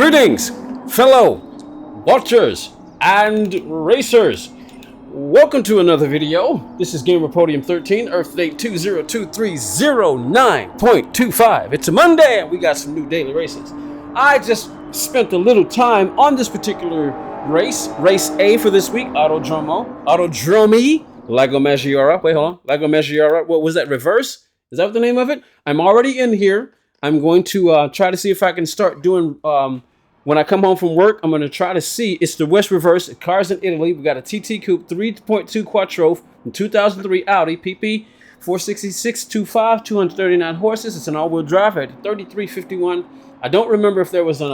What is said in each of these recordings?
Greetings, fellow watchers and racers. Welcome to another video. This is Gamer Podium 13, Earth date 202309.25. It's a Monday and we got some new daily races. I just spent a little time on this particular race A for this week, Autodromi, Lago Maggiore. Wait, hold on, Lago Maggiore. What was that, reverse? Is that the name of it? I'm already in here. I'm going to try to see if I can start doing, when I come home from work, I'm going to try to see. It's the West Reverse, cars in Italy. We got a TT Coupe 3.2 Quattro from 2003 Audi, PP 466.25, 239 horses. It's an all-wheel drive at 3351. I don't remember if there was a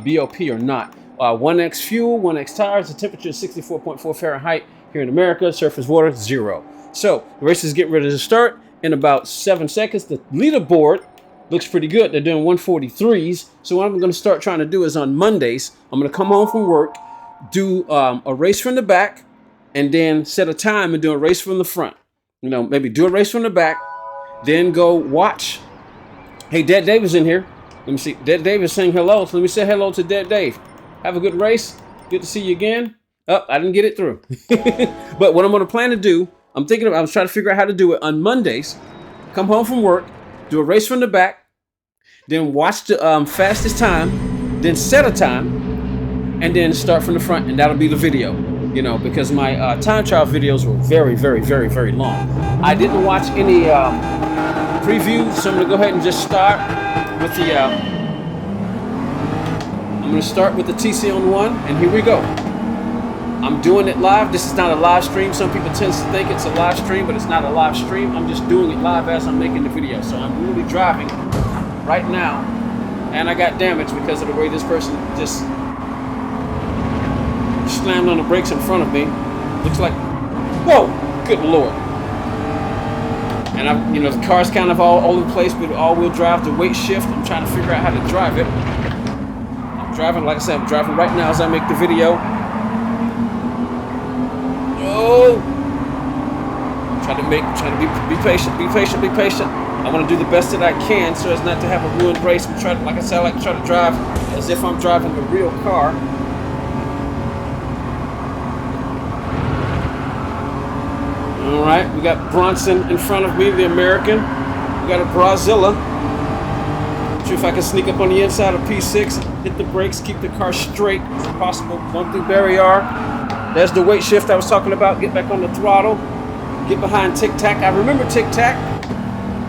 BOP or not. 1X fuel, 1X tires. The temperature is 64.4 Fahrenheit here in America. Surface water 0. So the race is getting ready to start in about 7 seconds. The leaderboard looks pretty good. They're doing 143s. So what I'm going to start trying to do is on Mondays, I'm going to come home from work, do a race from the back, and then set a time and do a race from the front. You know, maybe do a race from the back, then go watch. Hey, Dead Dave is in here. Let me see. Dead Dave is saying hello. So let me say hello to Dead Dave. Have a good race. Good to see you again. Oh, I didn't get it through. But what I'm going to plan to do, I was trying to figure out how to do it on Mondays. Come home from work, do a race from the back, then watch the fastest time, then set a time, and then start from the front, and that'll be the video. You know, because my time trial videos were very, very, very, very long. I didn't watch any preview, so I'm gonna go ahead and just start with the. I'm gonna start with the TC on 1, and here we go. I'm doing it live. This is not a live stream. Some people tend to think it's a live stream, but it's not a live stream. I'm just doing it live as I'm making the video. So I'm really driving right now, and I got damaged because of the way this person just slammed on the brakes in front of me. Looks like, whoa, good Lord. And the car's kind of all over the place with all-wheel drive, the weight shift. I'm trying to figure out how to drive it. I'm driving, like I said, I'm driving right now as I make the video. Oh, trying to be patient. I want to do the best that I can so as not to have a ruined race. Like I said, I like to try to drive as if I'm driving a real car. All right, we got Bronson in front of me, the American. We got a Brazilla. See if I can sneak up on the inside of P6, hit the brakes, keep the car straight as possible. Going through barrier. There's the weight shift I was talking about. Get back on the throttle. Get behind Tic Tac. I remember Tic Tac.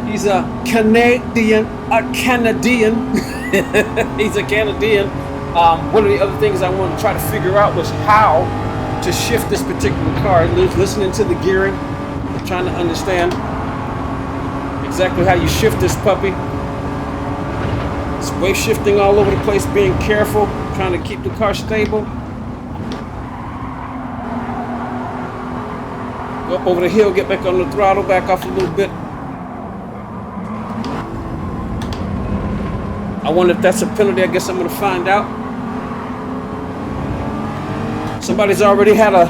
He's a Canadian. He's a Canadian. One of the other things I wanted to try to figure out was how to shift this particular car. Listening to the gearing, trying to understand exactly how you shift this puppy. It's wave shifting all over the place. Being careful, trying to keep the car stable. Go up over the hill, get back on the throttle, back off a little bit. I wonder if that's a penalty. I guess I'm going to find out. Somebody's already had a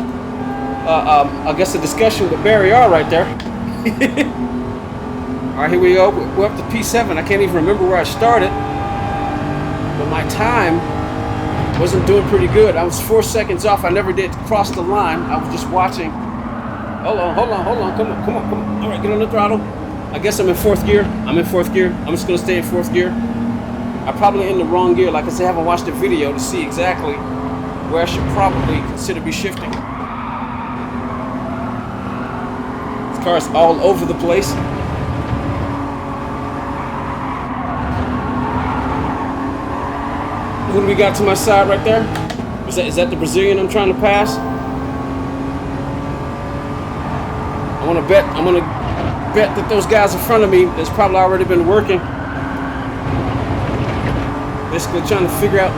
discussion with barrier right there. All right, here we go. We're up to P7. I can't even remember where I started. But my time wasn't doing pretty good. I was 4 seconds off. I never did cross the line. I was just watching. Hold on. Come on. All right, get on the throttle. I guess I'm in 4th gear. I'm just going to stay in 4th gear. I'm probably in the wrong gear. Like I said, I haven't watched the video to see exactly where I should probably consider be shifting. This car's all over the place. Who do we got to my side right there? Is that the Brazilian I'm trying to pass? I'm gonna bet that those guys in front of me that's probably already been working. Basically trying to figure out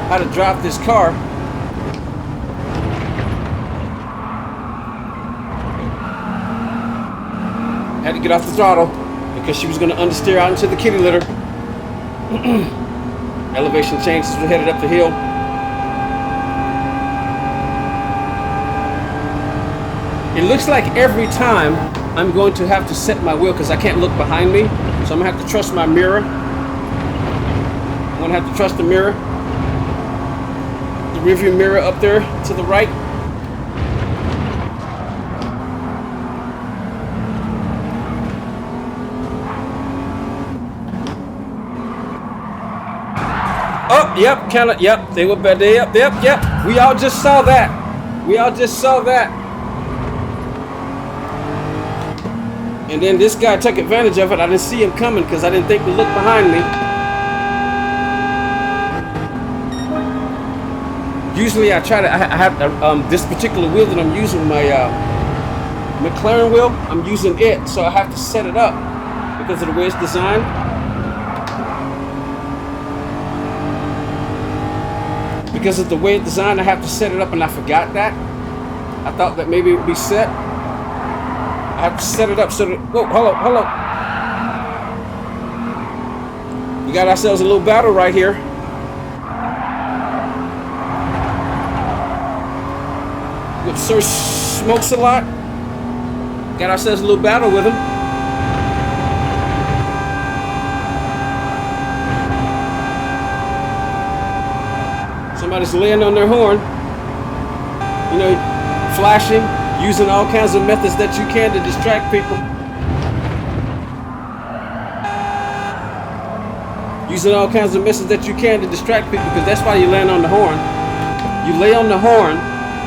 how to drive this car. Had to get off the throttle because she was gonna understeer out into the kitty litter. Elevation changes, we're headed up the hill. It looks like every time I'm going to have to set my wheel because I can't look behind me. So I'm going to have to trust my mirror. I'm gonna have to trust the mirror. The rearview mirror up there to the right. Oh, yep, kind of, yep, they were better, yep. We all just saw that. And then this guy took advantage of it. I didn't see him coming because I didn't think to look behind me. Usually I try to, I have this particular wheel that I'm using, my McLaren wheel, I'm using it, so I have to set it up because of the way it's designed. Because of the way it's designed, I have to set it up, and I forgot that. I thought that maybe it would be set. I have to set it up so that, whoa, hold up. We got ourselves a little battle right here. With Sir Smokes a Lot. Got ourselves a little battle with him. Somebody's laying on their horn, you know, flashing, using all kinds of methods that you can to distract people. Using all kinds of methods that you can to distract people, because that's why you land on the horn. You lay on the horn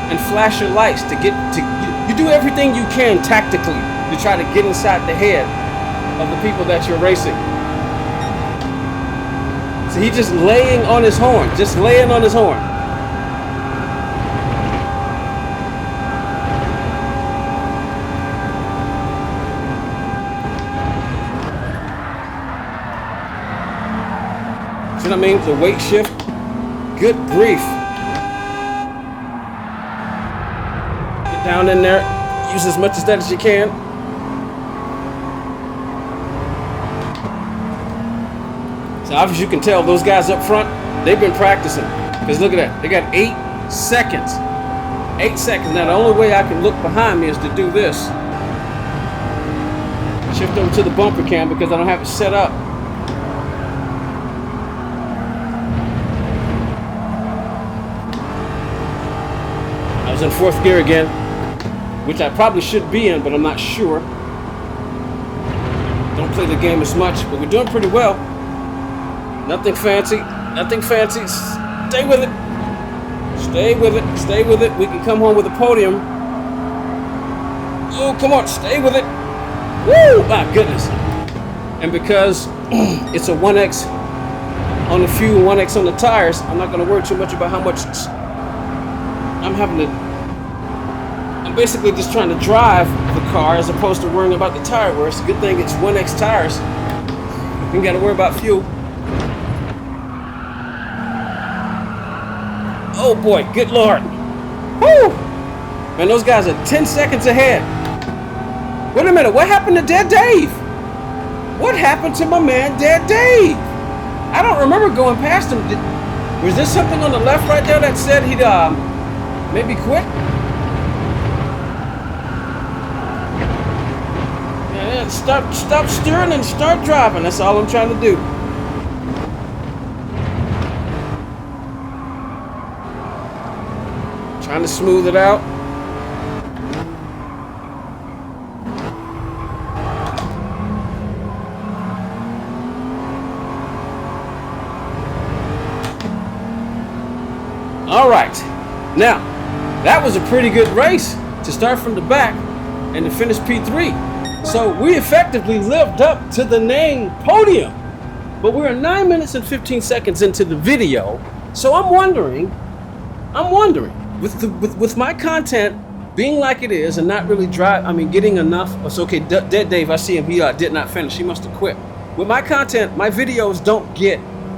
and flash your lights to get to. You do everything you can tactically to try to get inside the head of the people that you're racing. So he's just laying on his horn, So what I mean? The weight shift. Good grief. Get down in there. Use as much of that as you can. So obviously you can tell those guys up front, they've been practicing. Because look at that. They got 8 seconds. 8 seconds. Now the only way I can look behind me is to do this. Shift over to the bumper cam because I don't have it set up. I was in 4th gear again, which I probably should be in, but I'm not sure. Don't play the game as much, but we're doing pretty well. Nothing fancy. Stay with it. We can come home with a podium. Oh, come on, stay with it. Woo, my goodness. And because it's a 1X on the fuel, 1X on the tires, I'm not going to worry too much about how much I'm basically just trying to drive the car as opposed to worrying about the tire wear. It's a good thing it's 1X tires. You ain't got to worry about fuel. Oh boy, good Lord. Woo! Man, those guys are 10 seconds ahead. Wait a minute, what happened to Dead Dave? What happened to my man, Dead Dave? I don't remember going past him. Was there something on the left right there that said he'd maybe quit? Yeah, stop steering and start driving. That's all I'm trying to do. Trying to smooth it out. All right. Now, that was a pretty good race to start from the back and to finish P3. So we effectively lived up to the name Podium. But we're 9 minutes and 15 seconds into the video. So I'm wondering, with my content being like it is and not really getting enough. It's okay, Dead Dave, I see him, he did not finish. He must have quit. With my content, my videos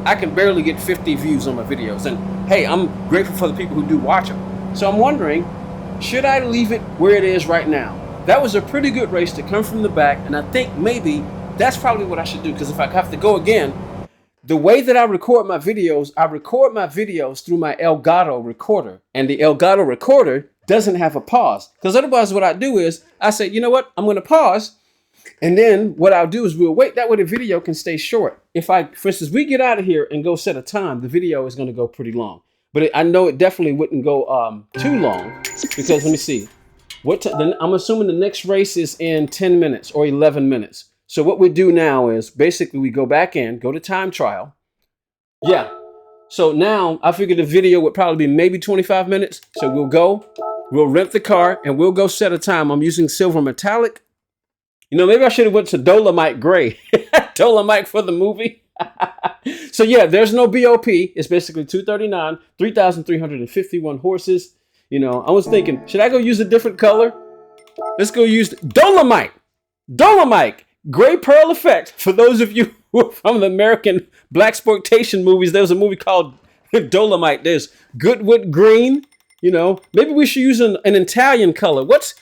I can barely get 50 views on my videos. And hey, I'm grateful for the people who do watch them. So I'm wondering, should I leave it where it is right now? That was a pretty good race to come from the back, and I think maybe that's probably what I should do, because if I have to go again, the way that I record my videos through my Elgato recorder, and the Elgato recorder doesn't have a pause. Because otherwise what I do is, I say, you know what, I'm going to pause, And then what I'll do is we'll wait. That way the video can stay short. If for instance, we get out of here and go set a time, the video is going to go pretty long. But I know it definitely wouldn't go too long because let me see. I'm assuming the next race is in 10 minutes or 11 minutes. So what we do now is basically we go back in, go to time trial. Yeah. So now I figured the video would probably be maybe 25 minutes. So we'll rent the car and we'll go set a time. I'm using silver metallic. You know, maybe I should have went to Dolomite Gray. Dolomite for the movie. So yeah, there's no BOP. It's basically 239, 3,351 horses. You know, I was thinking, should I go use a different color? Let's go use Dolomite. Dolomite. Gray Pearl Effect. For those of you who are from the American blaxploitation movies, there was a movie called Dolomite. There's Goodwood Green. You know, maybe we should use an Italian color. What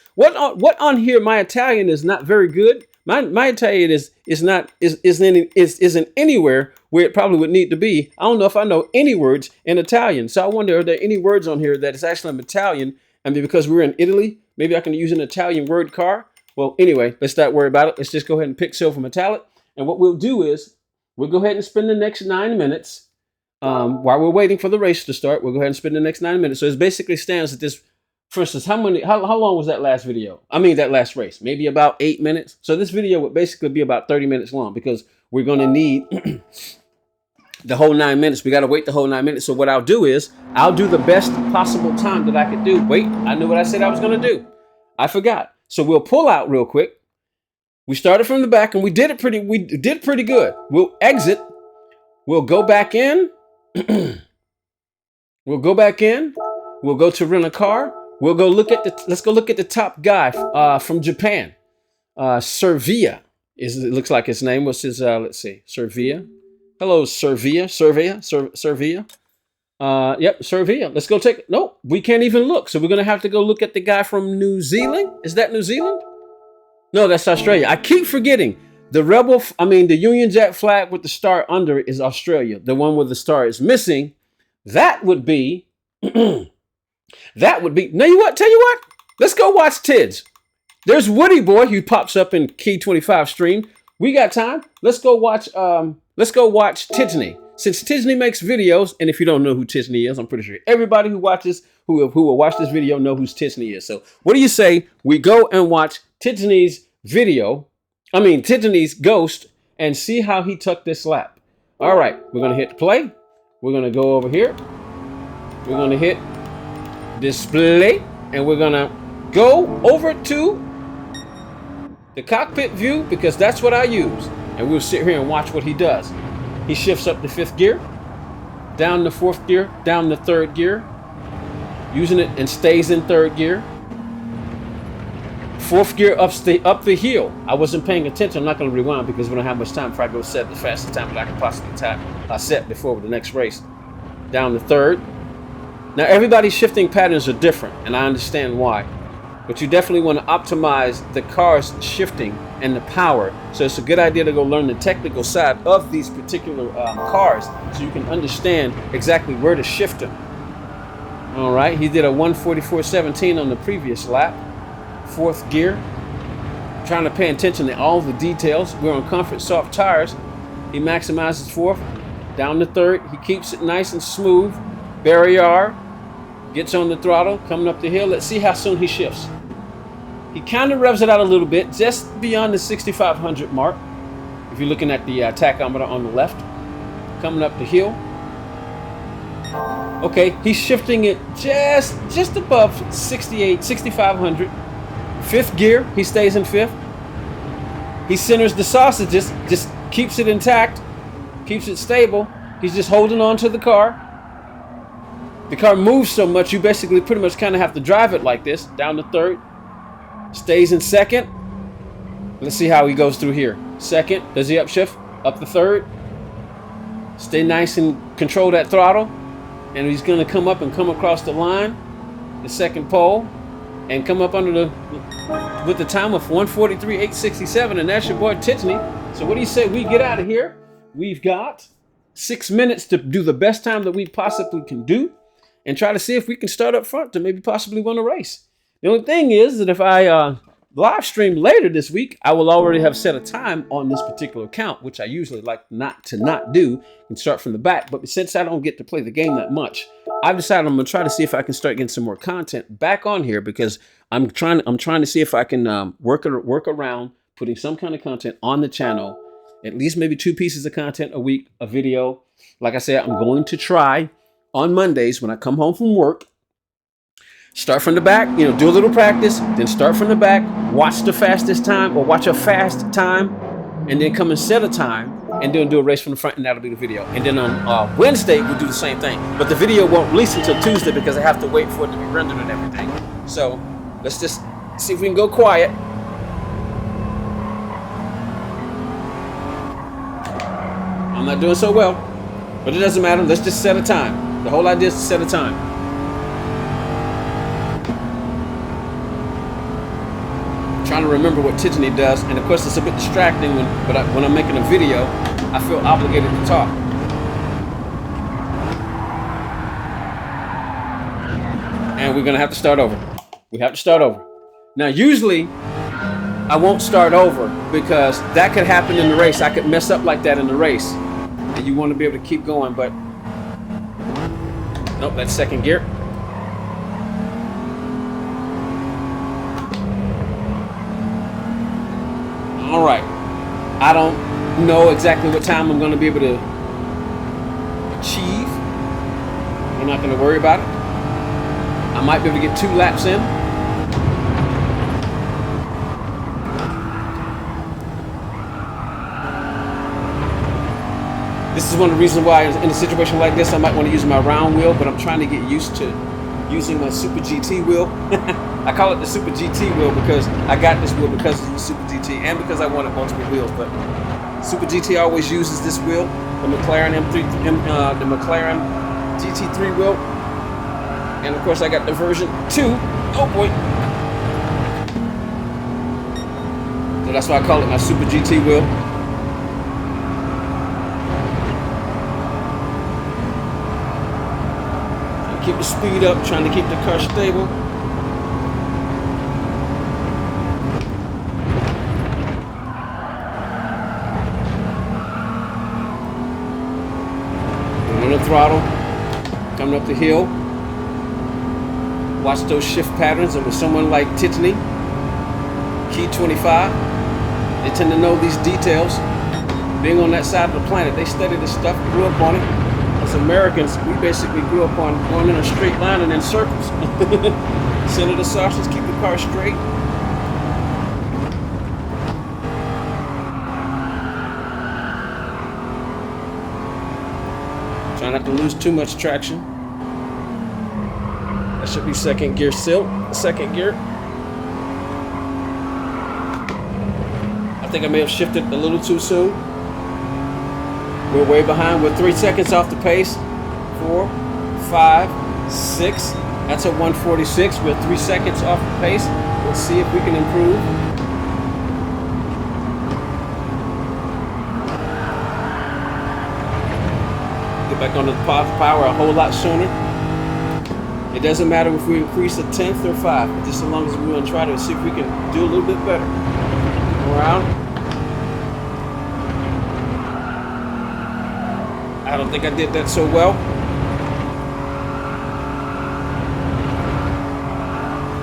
on here? My Italian is not very good. My Italian isn't anywhere where it probably would need to be. I don't know if I know any words in Italian. So I wonder, are there any words on here that is actually Italian? I mean, because we're in Italy, maybe I can use an Italian word car. Well, anyway, let's not worry about it. Let's just go ahead and pick silver metallic. And what we'll do is we'll go ahead and spend the next 9 minutes while we're waiting for the race to start. We'll go ahead and spend the next 9 minutes. So it basically stands at this. For instance, how long was that last video? I mean, that last race, maybe about 8 minutes. So this video would basically be about 30 minutes long because we're going to need the whole 9 minutes. We got to wait the whole 9 minutes. So what I'll do is I'll do the best possible time that I could do. Wait, I knew what I said I was going to do. I forgot. So we'll pull out real quick. We started from the back and we did pretty good. We'll exit. We'll go back in. We'll go back in. We'll go to rent a car. We'll go look at let's go look at the top guy from Japan. Servia it looks like his name. What's his let's see. Servia. Hello, Servia. Yep, Servia. Let's go take nope, we can't even look. So we're gonna have to go look at the guy from New Zealand. Is that New Zealand? No, that's Australia. I keep forgetting. The Union Jack flag with the star under it is Australia. The one with the star is missing. That would be That would be, tell you what, let's go watch Tids. There's Woody Boy who pops up in Key 25 stream. We got time. Let's go watch Tidsney. Since Tidsney makes videos, and if you don't know who Tidsney is, I'm pretty sure everybody who will watch this video know who Tidsney is. So what do you say we go and watch Tidsney's Tidsney's ghost and see how he took this lap. All right, we're going to hit play. We're going to go over here. We're going to hit display, and we're gonna go over to the cockpit view because that's what I use, and we'll sit here and watch what he does. He shifts up to 5th gear, down to 4th gear, down to 3rd gear, using it and stays in 3rd gear. 4th gear up the hill. I wasn't paying attention. I'm not going to rewind because we don't have much time before I go set the fastest time that I can possibly set before the next race. Down to 3rd. Now, everybody's shifting patterns are different, and I understand why. But you definitely want to optimize the car's shifting and the power. So it's a good idea to go learn the technical side of these particular cars so you can understand exactly where to shift them. All right, he did a 144.17 on the previous lap. 4th gear. Trying to pay attention to all the details. We're on comfort soft tires. He maximizes 4th. Down to 3rd. He keeps it nice and smooth. Barrier. Gets on the throttle, coming up the hill. Let's see how soon he shifts. He kind of revs it out a little bit, just beyond the 6,500 mark. If you're looking at the tachometer on the left, coming up the hill. Okay, he's shifting it just above 6,500. 5th gear, he stays in 5th. He centers the sausages, just keeps it intact, keeps it stable. He's just holding on to the car. The car moves so much, you basically pretty much kind of have to drive it like this. Down to 3rd. Stays in 2nd. Let's see how he goes through here. 2nd. Does he upshift? Up to 3rd. Stay nice and control that throttle. And he's going to come up and come across the line. The 2nd pole. And come up under with the time of 1:43.867. And that's your boy Tidsney. So what do you say we get out of here? We've got 6 minutes to do the best time that we possibly can do. And try to see if we can start up front to maybe possibly win a race. The only thing is that if I live stream later this week, I will already have set a time on this particular account, which I usually like not to do and start from the back. But since I don't get to play the game that much, I've decided I'm gonna try to see if I can start getting some more content back on here, because I'm trying to see if I can work around putting some kind of content on the channel, at least maybe 2 pieces of content a week, a video. Like I said, I'm going to try on Mondays when I come home from work, start from the back, do a little practice, then start from the back, watch the fastest time or watch a fast time, and then come and set a time, and then do a race from the front, and that'll be the video. And then on Wednesday, we'll do the same thing. But the video won't release until Tuesday because I have to wait for it to be rendered and everything. So let's just see if we can go quiet. I'm not doing so well, but it doesn't matter. Let's just set a time. The whole idea is to set a time. Trying to remember what Tiffany does, and of course it's a bit distracting when I'm making a video. I feel obligated to talk. And we're gonna have to start over. We have to start over. Now, usually I won't start over because that could happen in the race. I could mess up like that in the race, and you want to be able to keep going. But nope, that's second gear. All right, I don't know exactly what time I'm going to be able to achieve. We're not going to worry about it. I might be able to get 2 laps in. This is one of the reasons why in a situation like this I might want to use my round wheel, but I'm trying to get used to using my Super GT wheel. I call it the Super GT wheel because I got this wheel because of the Super GT and because I wanted multiple wheels. But Super GT always uses this wheel, the McLaren the McLaren GT3 wheel, and of course I got the version 2. Oh boy! So that's why I call it my Super GT wheel. Keep the speed up, trying to keep the car stable. On the throttle, coming up the hill. Watch those shift patterns, and with someone like Tiffany, Key 25, they tend to know these details. Being on that side of the planet, they study this stuff, grew up on it. As Americans, we basically grew up on going in a straight line and in circles. Center the sausage, keep the car straight. Try not to lose too much traction. That should be second gear still. Second gear. I think I may have shifted a little too soon. We're way behind. We're 3 seconds off the pace. 4, 5, 6. That's a 146. We're 3 seconds off the pace. Let's see if we can improve. Get back on the power a whole lot sooner. It doesn't matter if we increase 1/10 or 5, just as long as we're going to try to see if we can do a little bit better. Around. I don't think I did that so well.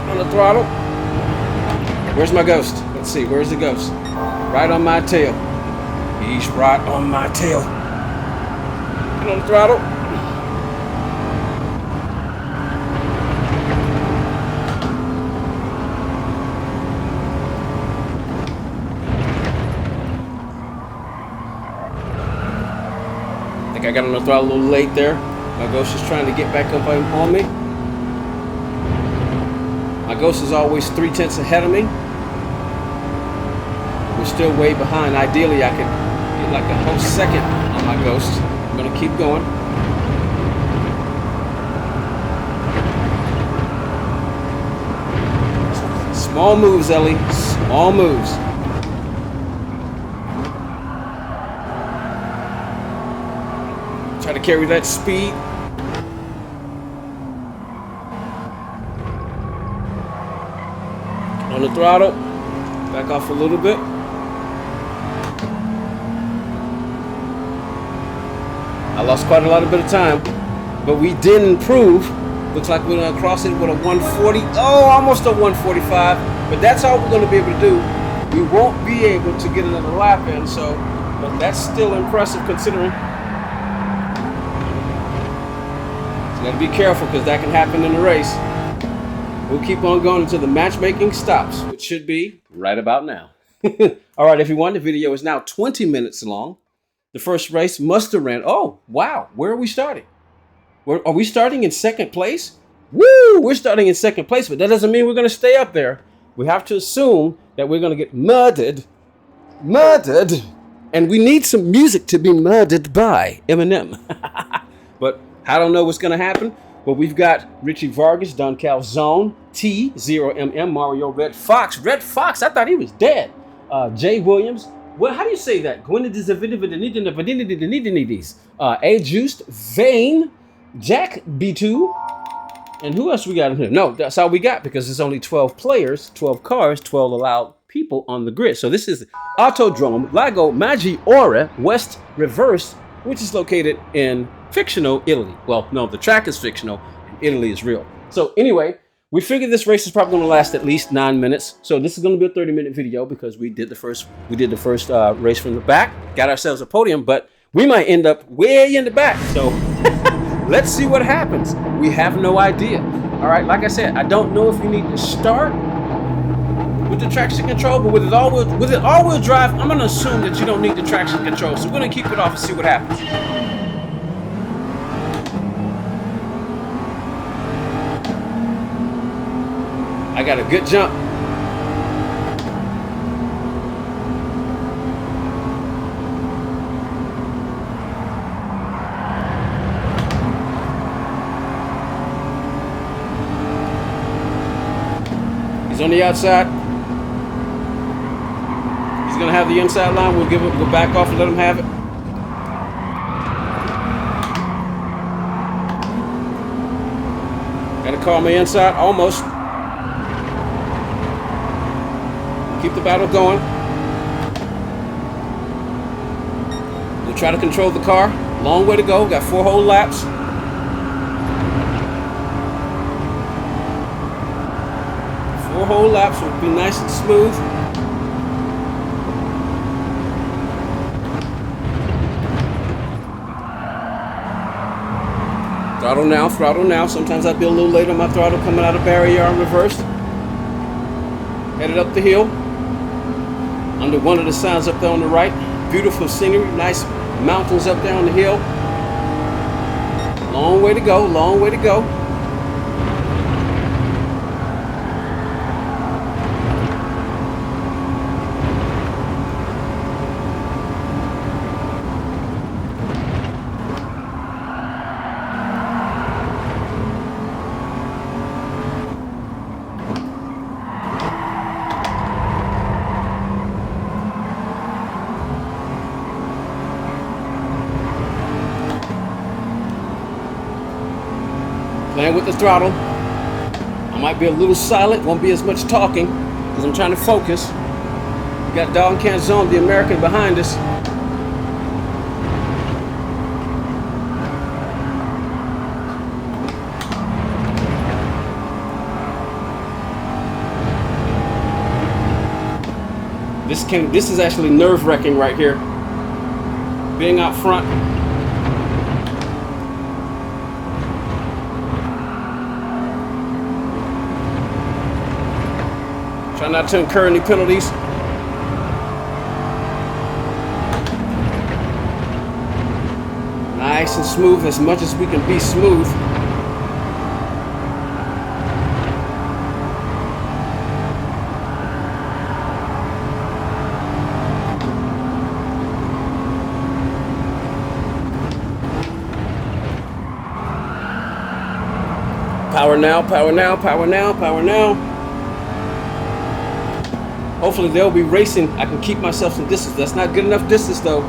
On the throttle. Where's my ghost? Let's see, where's the ghost? Right on my tail. He's right on my tail. And on the throttle. I got on the throttle a little late there. My ghost is trying to get back up on me. My ghost is always 3/10 ahead of me. We're still way behind. Ideally, I could get like a whole second on my ghost. I'm gonna keep going. Small moves, Ellie. Small moves. Try to carry that speed. On the throttle. Back off a little bit. I lost quite a lot of bit of time, but we did improve. Looks like we're gonna cross it with a 140. Oh, almost a 145. But that's all we're gonna be able to do. We won't be able to get another lap in, so but that's still impressive considering. So gotta be careful because that can happen in the race. We'll keep on going until the matchmaking stops, which should be right about now. All right, everyone, the video is now 20 minutes long. The first race must have ran. Oh, wow. Where are we starting? Are we starting in second place? Woo! We're starting in second place, but that doesn't mean we're going to stay up there. We have to assume that we're going to get murdered. And we need some music to be murdered by Eminem. But I don't know what's going to happen. But we've got Richie Vargas, Don Calzone, T0MM, Mario Red Fox. Red Fox, I thought he was dead. Jay Williams. Well, how do you say that? A Juiced, Vane, Jack B2, and who else we got in here? No, that's all we got because there's only 12 players, 12 cars, 12 allowed people on the grid. So this is Autodrome Lago Maggiore West Reverse, which is located in fictional Italy. Well, no, the track is fictional and Italy is real. So anyway, we figured this race is probably going to last at least 9 minutes. So this is going to be a 30-minute video because we did the first race from the back, got ourselves a podium, but we might end up way in the back. So let's see what happens. We have no idea. All right, like I said, I don't know if you need to start with the traction control, but with it all-wheel drive, I'm going to assume that you don't need the traction control. So we're going to keep it off and see what happens. I got a good jump. He's on the outside. He's gonna have the inside line. We'll go back off and let him have it. Gotta call me inside, almost. Keep the battle going. We'll try to control the car. Long way to go. Got 4 whole laps. Will be nice and smooth. Throttle now, throttle now. Sometimes I'd be a little late on my throttle coming out of barrier on reverse. Headed up the hill. Under one of the signs up there on the right. Beautiful scenery, nice mountains up there on the hill. Long way to go, long way to go. Playing with the throttle. I might be a little silent, won't be as much talking because I'm trying to focus. We got Don Calzone, the American, behind us. This is actually nerve-wracking right here. Being out front. Try not to incur any penalties. Nice and smooth, as much as we can be smooth. Power now, power now, power now, power now. Hopefully they'll be racing. I can keep myself some distance. That's not good enough distance though.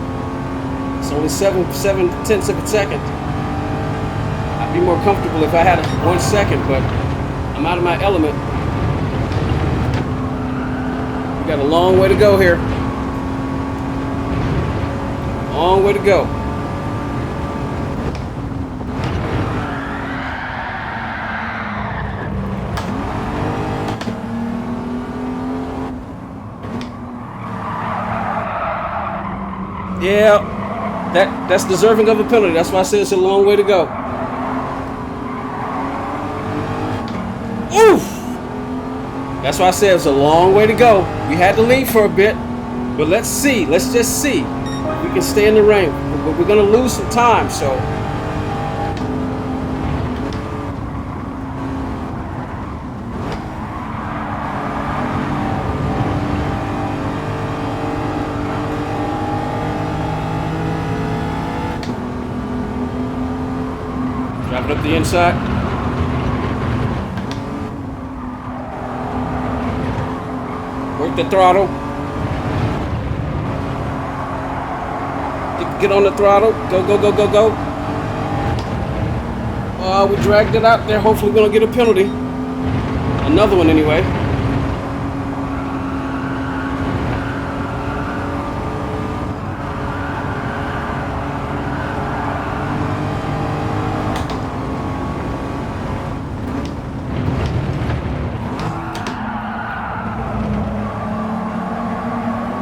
It's only 7/10 of a second. I'd be more comfortable if I had 1 second, but I'm out of my element. We got a long way to go here. Long way to go. Yeah, that's deserving of a penalty. That's why I said it's a long way to go. Oof! That's why I said it's a long way to go. We had to lead for a bit, but let's see. Let's just see if we can stay in the rain. But we're gonna lose some time, so. Driving up the inside. Work the throttle. Get on the throttle. Go, go, go, go, go. We dragged it out there. Hopefully we're going to get a penalty. Another one anyway.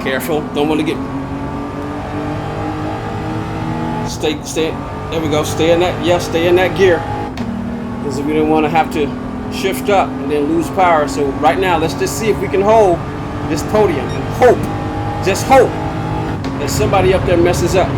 Careful, don't want to get. Stay. There we go. Stay in that. Yeah, stay in that gear. Because we didn't want to have to shift up and then lose power. So right now, let's just see if we can hold this podium and hope, just hope, that somebody up there messes up.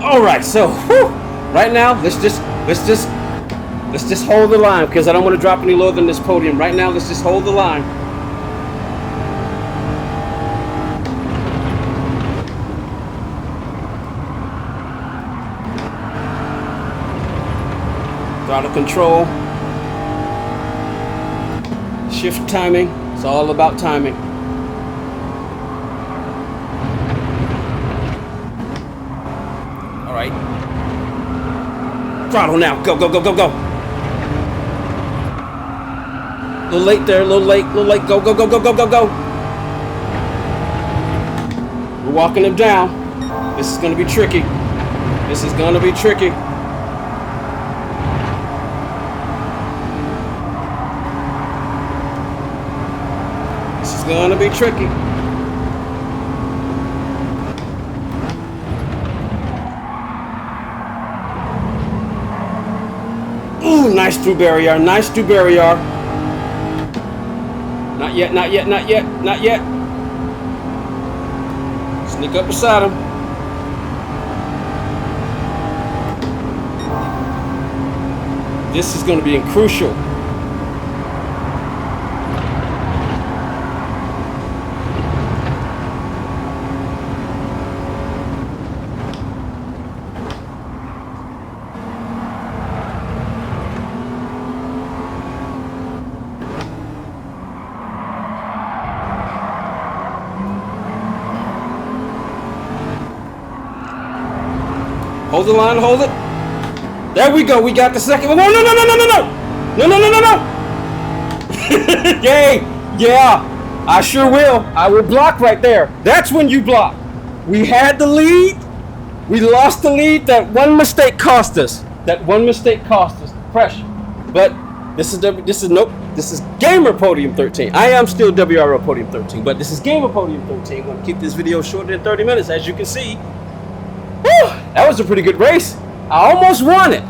All right, so right now let's just hold the line because I don't want to drop any lower than this podium. Right now, let's just hold the line. Throttle control, shift timing. It's all about timing. All right. Throttle now. Go, go, go, go, go. A little late there. A little late. Go, go, go, go, go, go, go. We're walking him down. This is going to be tricky. This is going to be tricky. This is going to be tricky. Ooh, nice through barrier. Nice through barrier. Not yet, not yet, not yet, not yet. Sneak up beside him. This is going to be crucial. Hold the line, hold it. There we go. We got the second one. No, no, no, no, no, no, no. No, no, no, no, no. Yay. Yeah, I sure will. I will block right there. That's when you block. We had the lead. We lost the lead. That one mistake cost us. That one mistake cost us pressure. But this is Gamer Podium 13. I am still WRL Podium 13, but this is Gamer Podium 13. I'm going to keep this video shorter than 30 minutes, as you can see. Whew, that was a pretty good race. I almost won it.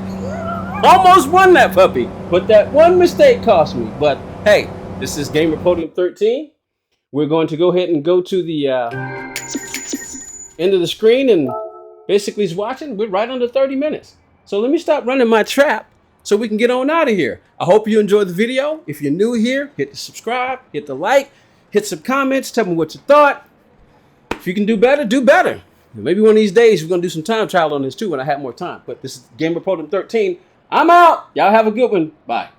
Almost won that puppy. But that one mistake cost me. But hey, this is Gamer Podium 13. We're going to go ahead and go to the end of the screen, and basically is watching. We're right under 30 minutes. So let me stop running my trap so we can get on out of here. I hope you enjoyed the video. If you're new here, hit the subscribe, hit the like, hit some comments, tell me what you thought. If you can do better, do better. Maybe one of these days we're gonna do some time trial on this too when I have more time. But this is Gamer Podium 13. I'm out. Y'all have a good one. Bye.